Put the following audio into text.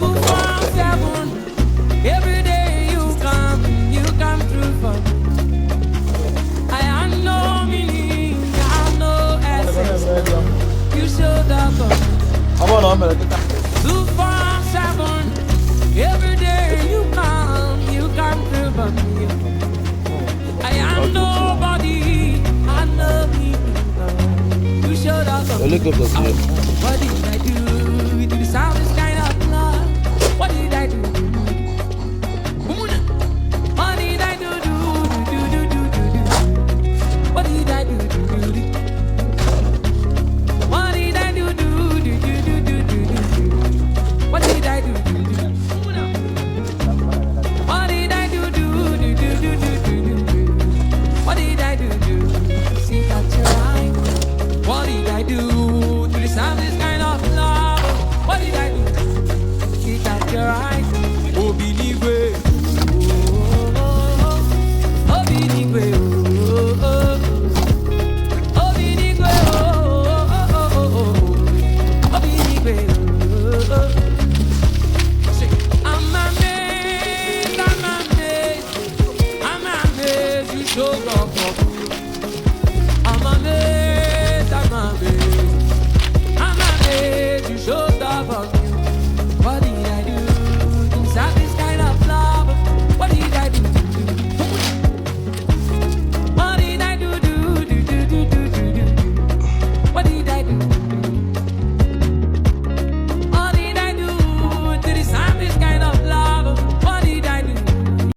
247. Every day you come through for me. I have no meaning, I have no essence. You showed up for me. 247. Every day you come through for me. I am nobody, I know me. You showed up for me. What did I do? Did the sound is kind of love? What did I do? What did I do? What did I do? What did I do? What did I do? What did I do? What did I do? See that you're right. What did I do to deserve this kind of love? What did I do? See that you're right.